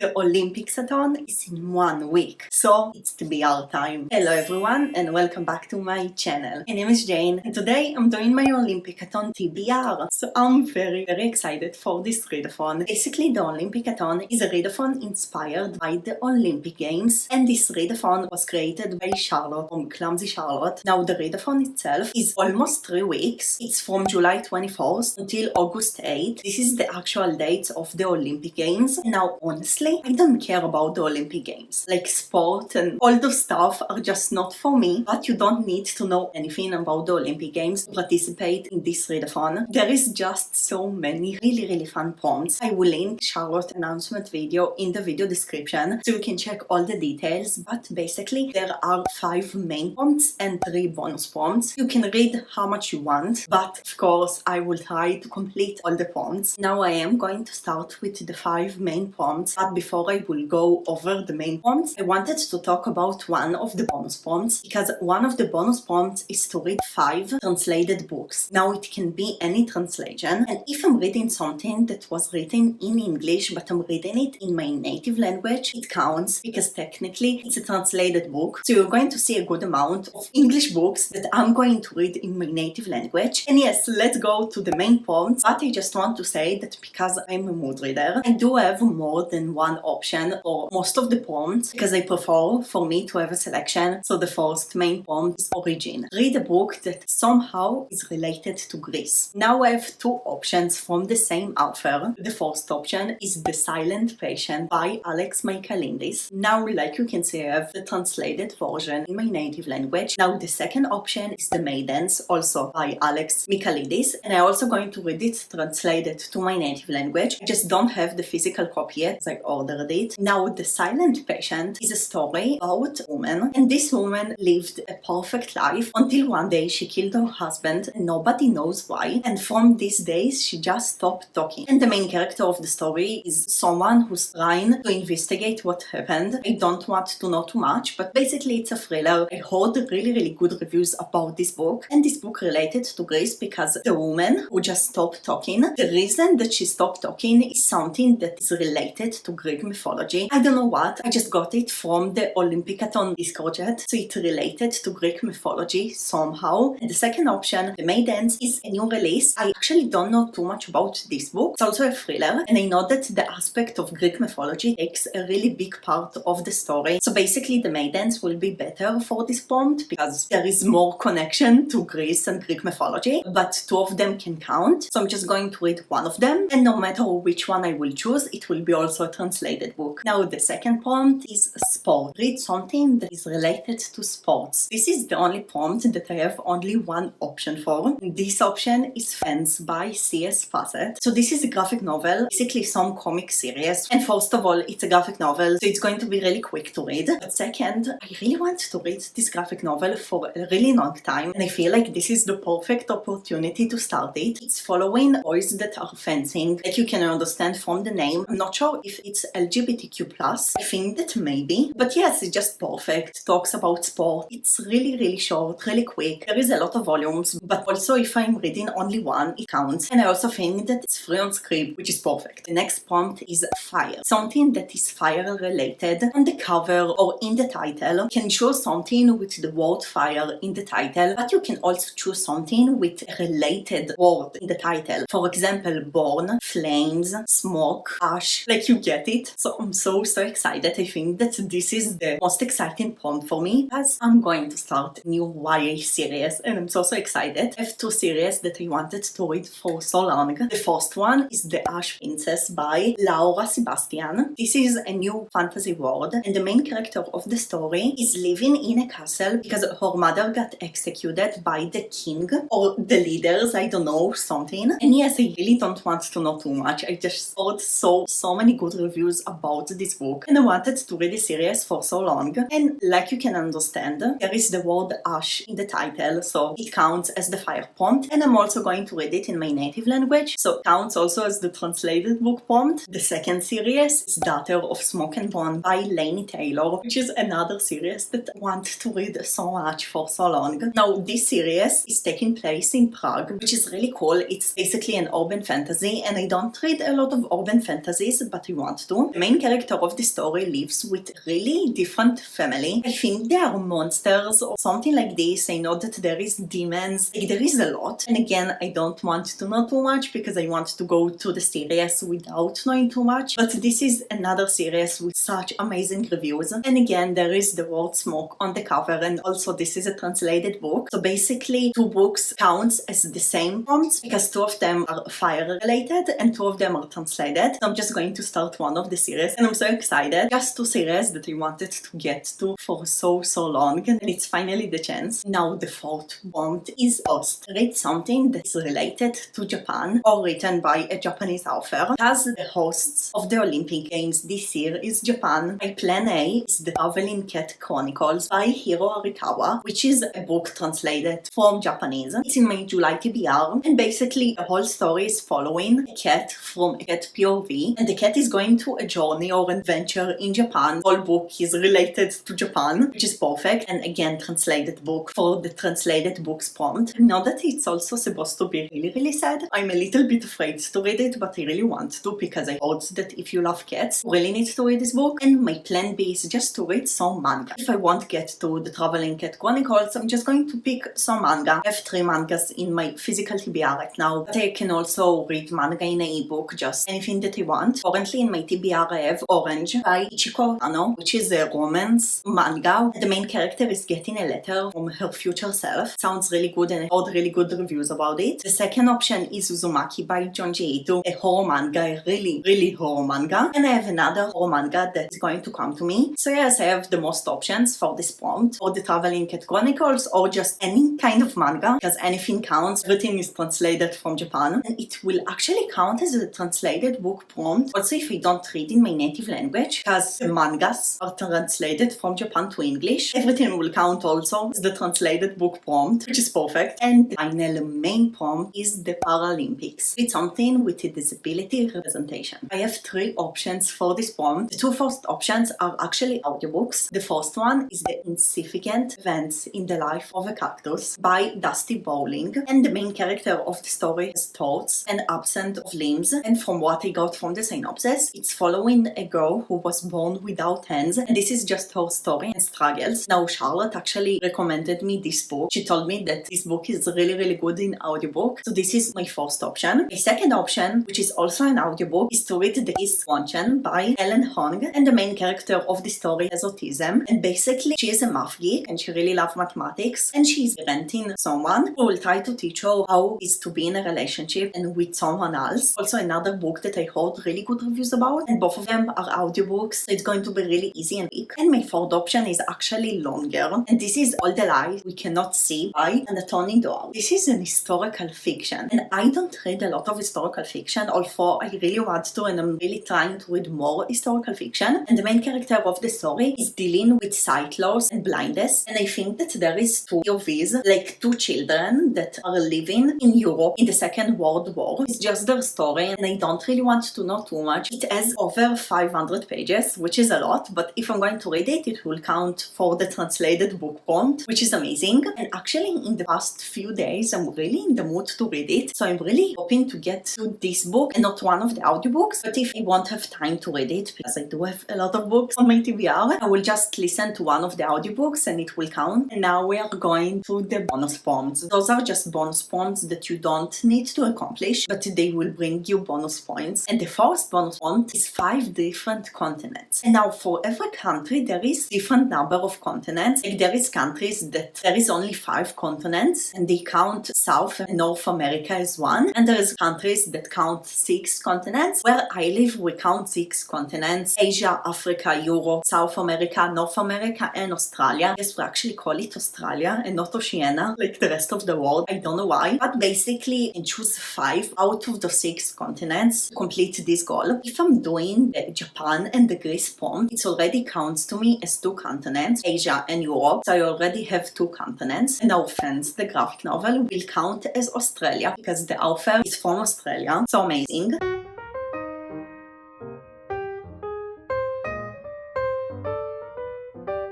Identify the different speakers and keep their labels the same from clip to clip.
Speaker 1: The Olympicsathlon is in 1 week, so it's TBR time. Hello everyone and welcome back to my channel. My name is Jane and today I'm doing my Olympicathon TBR. So I'm very excited for this readathon. Basically the Olympicathon is a readathon inspired by the Olympic Games, and this readathon was created by Charlotte from Clumsy Charlotte. Now the readathon itself is almost 3 weeks. It's from July 24th until August 8th. This is the actual dates of the Olympic Games. And now honestly, I don't care about the Olympic Games. Like sport and all those stuff are just not for me, but you don't need to know anything about the Olympic Games to participate in this readathon. There is just so many really fun prompts. I will link Charlotte's announcement video in the video description so you can check all the details, but basically there are 5 main prompts and 3 bonus prompts. You can read how much you want, but of course I will try to complete all the prompts. Now I am going to start with the 5 main prompts, but before I will go over the main prompts, I wanted to talk about one of the bonus prompts, because one of the bonus prompts is to read 5 translated books. Now it can be any translation, and if I'm reading something that was written in English but I'm reading it in my native language, it counts because technically it's a translated book. So you're going to see a good amount of English books that I'm going to read in my native language. And yes, let's go to the main prompts, but I just want to say that because I'm a mood reader, I do have more than one option for most of the prompts because I prefer for me to have a selection. So the first main prompt is origin. Read a book that somehow is related to Greece. Now I have 2 options from the same author. The first option is The Silent Patient by Alex Michaelidis. Now, like you can see, I have the translated version in my native language. Now the second option is The Maidens, also by Alex Michaelidis, and I'm also going to read it translated to my native language. I just don't have the physical copy yet, so I ordered it. Now The Silent Patient is a story about a woman, and this woman lived a perfect life until one day she killed her husband and nobody knows why, and from these days she just stopped talking. And the main character of the story is someone who's trying to investigate what happened. I don't want to know too much, but basically it's a thriller. I heard really good reviews about this book, and this book related to Greece because the woman who just stopped talking, the reason that she stopped talking is something that is related to Greek mythology. I don't know what, I just got it from the Olympicathon Discord chat, so it's related to Greek mythology somehow. And the second option, The Maidens, is a new release. I actually don't know too much about this book. It's also a thriller, and I know that the aspect of Greek mythology takes a really big part of the story. So basically The Maidens will be better for this prompt because there is more connection to Greece and Greek mythology, but 2 of them can count. So I'm just going to read one of them, and no matter which one I will choose, it will be also a translated book. Now the second prompt is sport. Read something that is related to sports. This is the only prompt that I have only one option for. This option is Fans by C.S. Fassett. So this is a graphic novel, basically some comic series. And first of all, it's a graphic novel, so it's going to be really quick to read. But second, I really want to read this graphic novel for a really long time, and I feel like this is the perfect opportunity to start it. It's following boys that are fencing, like you can understand from the name. I'm not sure if it's LGBTQ+. I think that maybe. But yes, it's just perfect. It talks about sport. It's really short, really quick. There is a lot of volumes, but also if I'm reading only one, it counts. And I also think that it's free on Scribd, which is perfect. The next prompt is fire. Something that is fire related. On the cover or in the title, you can choose something with the word fire in the title, but you can also choose something with a related word in the title. For example, burn, flames, smoke, ash, like you get it. So I'm so excited. I think that this is the most exciting prompt for me as I'm going to start a new YA series, and I'm so excited. I have 2 series that I wanted to read for so long. The first one is The Ash Princess by Laura Sebastian. This is a new fantasy world, and the main character of the story is living in a castle because her mother got executed by the king or the leaders, I don't know, something. And yes, I really don't want to know too much. I just heard so many good reviews about this book, and I wanted to read the series for so long. And like you can understand, there is the word ash in the title, so it counts as the fire prompt, and I'm also going to read it in my native language, so it counts also as the translated book prompt. The second series is Daughter of Smoke and Bone by Laini Taylor, which is another series that I want to read so much for so long. Now this series is taking place in Prague, which is really cool. It's basically an urban fantasy, and I don't read a lot of urban fantasies, but I want to. The main character of the story lives with a really different family. I think they are monsters or something like this. I know that there is demons, like there is a lot. And again, I don't want to know too much because I want to go to the series without knowing too much. But this is another series with such amazing reviews. And again, there is the word smoke on the cover, and also this is a translated book. So basically, two books counts as the same prompts because two of them are fire related and two of them are translated. So I'm just going to start one of the series and I'm so excited. Just two series that I wanted to get to for so long, and it's finally the chance. Now the fourth prompt is Host. Read something that is related to Japan or written by a Japanese author. Because the hosts of the Olympic Games this year is Japan, my plan A is The Traveling Cat Chronicles by Hiro Arikawa, which is a book translated from Japanese. It's in my July TBR, and basically the whole story is following a cat from a cat POV, and the cat is going to a journey or adventure in Japan. The whole book is related to Japan, which is perfect, and again translated book for the translated books prompt. I know that it's also supposed to be really sad. I'm a little bit afraid to read it, but I really want to because I heard that if you love cats, you really need to read this book. And my plan B is just to read some manga. If I won't get to the Traveling Cat Chronicles, I'm just going to pick some manga. I have 3 mangas in my physical TBR right now, but I can also read manga in an ebook, just anything that I want. Currently in my TBR I have Orange by Ichiko Ano, which is a romance manga. The main character is getting a letter from her future self. Sounds really good and I heard really good reviews about it. The second option is Uzumaki by Junji Ito, a horror manga, a really horror manga. And I have another horror manga that is going to come to me. So yes, I have the most options for this prompt, or the Traveling Cat Chronicles, or just any kind of manga, because anything counts. Everything is translated from Japan, and it will actually count as a translated book prompt. Also, if I don't read in my native language, because the mangas are translated from Japan to English, everything will count also as the translated book prompt, which is perfect. And the final main prompt is the Paralympics. It's something with a disability representation. I have 3 options for this prompt. The 2 first options are actually audiobooks. The first one is The Insignificant Events in the Life of a Cactus by Dusty Bowling, and the main character of the story has thoughts and absent of limbs, and from what I got from the synopsis, it's following a girl who was born without hands, and this is just her story and struggles. Now Charlotte actually recommended me this book. She told me that this book is really good in audiobook, so this is my first option. My second option, which is also an audiobook, is to read The Kiss Wanchen by Ellen Hong, and the main character of the story has autism, and basically she is a math geek and she really loves mathematics, and she's renting someone who will try to teach her how it is to be in a relationship and with someone else. Also another book that I heard really good reviews about, and both of them are audiobooks, so it's going to be really easy and quick. And my third option is actually longer, and this is All the Lies We Cannot See by Anthony Doerr. This is an historical fiction, and I don't read a lot of historical fiction, although I really want to, and I'm really trying to read more historical fiction. And the main character of the story is dealing with sight loss and blindness, and I think that there is 2 POVs, like 2 children that are living in Europe in the Second World War. It's just their story, and I don't really want to know too much. It has over 500 pages, which is a lot, but if I'm going to read it, it will count for the translated book prompt, which is amazing. And actually in the past few days I'm really in the mood to read it, so I'm really hoping to get to this book and not one of the audiobooks. But if I won't have time to read it, because I do have a lot of books on my TBR, I will just listen to one of the audiobooks and it will count. And now we are going to the bonus prompts. Those are just bonus prompts that you don't need to accomplish, but they will bring you bonus points. And the first bonus prompt is 5 different continents. And now for every country there is different number of continents. Like there is countries that there is only 5 continents and they count South and North America as one, and there is countries that count 6 continents. Where I live we count 6 continents: Asia, Africa, Europe, South America, North America and Australia. Yes, we actually call it Australia and not Oceania like the rest of the world. I don't know why, but basically I choose 5 out of the 6 continents to complete this goal. If I'm doing the Japan and the Greece prompt, it already counts to me as 2 continents, Asia and Europe, so I already have 2 continents. And our friends, the graphic novel, will count as Australia because the author is from Australia, so amazing.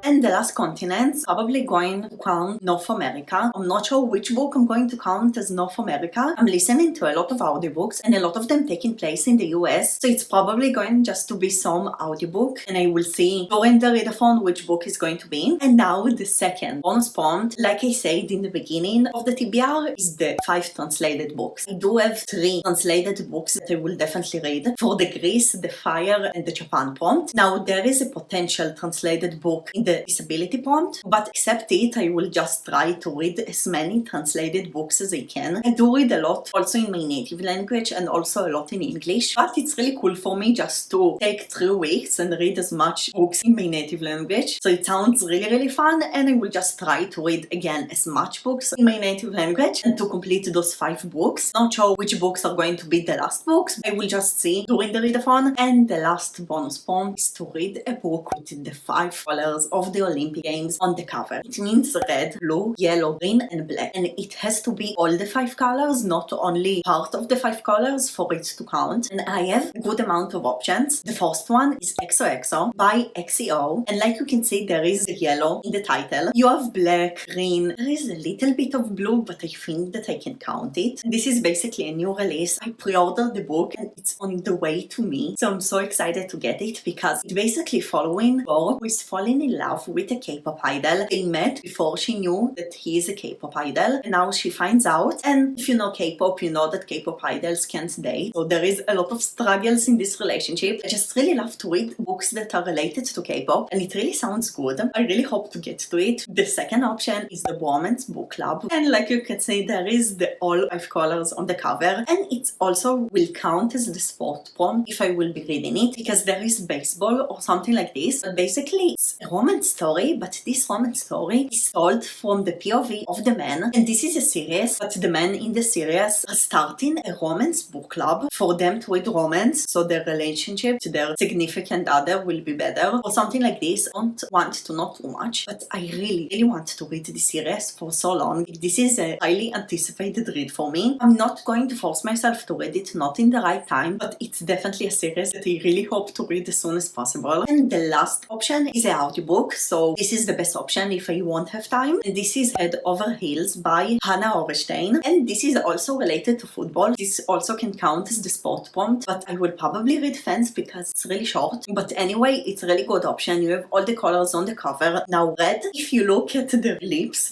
Speaker 1: And the last continent, probably going to count North America. I'm not sure which book I'm going to count as North America. I'm listening to a lot of audiobooks and a lot of them taking place in the US. So it's probably going just to be some audiobook and I will see during the readathon which book is going to be. And now the second bonus prompt, like I said in the beginning of the TBR, is the 5 translated books. I do have 3 translated books that I will definitely read for the Greece, the Fire and the Japan prompt. Now there is a potential translated book in the disability prompt, but except it, I will just try to read as many translated books as I can. I do read a lot also in my native language and also a lot in English, but it's really cool for me just to take 3 weeks and read as much books in my native language. So it sounds really fun and I will just try to read again as much books in my native language and to complete those 5 books. Not sure which books are going to be the last books, I will just see during the readathon. And the last bonus prompt is to read a book with the 5 colors of the Olympic Games on the cover. It means red, blue, yellow, green and black, and it has to be all the 5 colors, not only part of the 5 colors for it to count. And I have a good amount of options. The first one is XOXO by XEO, and like you can see there is yellow in the title. You have black, green, there is a little bit of blue, but I think that I can count it. This is basically a new release. I pre-ordered the book and it's on the way to me, so I'm so excited to get it because it's basically following Bo, who is falling in love with a K-pop idol. They met before she knew that he is a K-pop idol, and now she finds out. And if you know K-pop, you know that K-pop idols can't date, so there is a lot of struggles in this relationship. I just really love to read books that are related to K-pop, and it really sounds good. I really hope to get to it. The second option is the Women's Book Club, and like you can see, there is the all 5 colors on the cover, and it also will count as the sport prompt if I will be reading it, because there is baseball or something like this. But basically it's a romance story, but this romance story is told from the POV of the man, and this is a series, but the men in the series are starting a romance book club for them to read romance, so their relationship to their significant other will be better or something like this. I don't want to know too much, but I really want to read this series for so long. This is a highly anticipated read for me. I'm not going to force myself to read it, not in the right time, but it's definitely a series that I really hope to read as soon as possible. And the last option is an audiobook, so this is the best option if I won't have time. And this is Head Over Heels by Hannah Orestein, and this is also related to football. This also can count as the sport prompt, but I will probably read Fans because it's really short. But anyway, it's a really good option. You have all the colors on the cover. Now red, if you look at their lips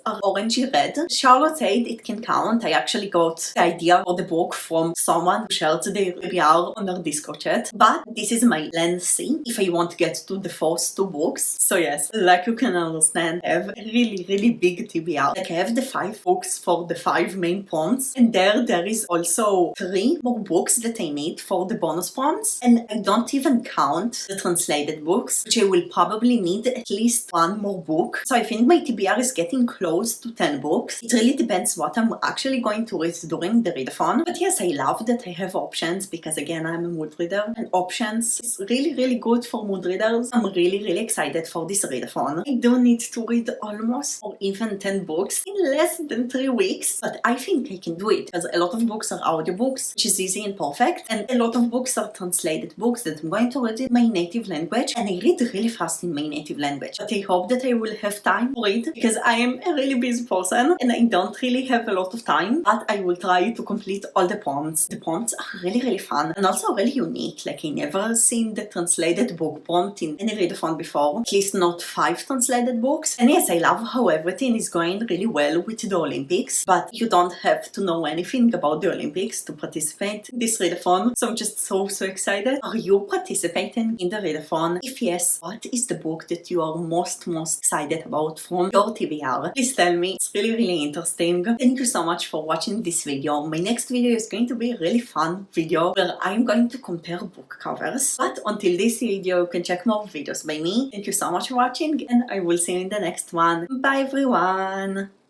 Speaker 1: are orangey red. Charlotte said it can count. I actually got the idea for the book from someone who shared the TBR on our Discord chat, but this is my plan C if I want to get to the first 2 books. So yes, like you can understand, I have a really big TBR. Like I have the 5 books for the 5 main prompts, and there is also 3 more books that I need for the bonus prompts, and I don't even count the translated books, which I will probably need at least 1 more book. So I think my TBR is getting close to 10 books. It really depends what I'm actually going to read during the readathon. But yes, I love that I have options because again, I'm a mood reader and options is really good for mood readers. I'm really excited for this readathon. I do need to read almost or even 10 books in less than 3 weeks, but I think I can do it because a lot of books are audiobooks, which is easy and perfect, and a lot of books are translated books that I'm going to read in my native language, and I read really fast in my native language. But I hope that I will have time to read because I am a really busy person and I don't really have a lot of time, but I will try to complete all the prompts. The prompts are really fun and also really unique. Like I never seen the translated book prompt in any readathon before, at least not 5 translated books. And yes, I love how everything is going really well with the Olympics, but you don't have to know anything about the Olympics to participate in this readathon. So I'm just so excited. Are you participating in the readathon? If yes, what is the book that you are most excited about from your TBR? Please tell me. It's really interesting. Thank you so much for watching this video. My next video is going to be a really fun video where I'm going to compare book covers. But until this video, you can check more videos by me. Thank you so much for watching and I will see you in the next one. Bye everyone!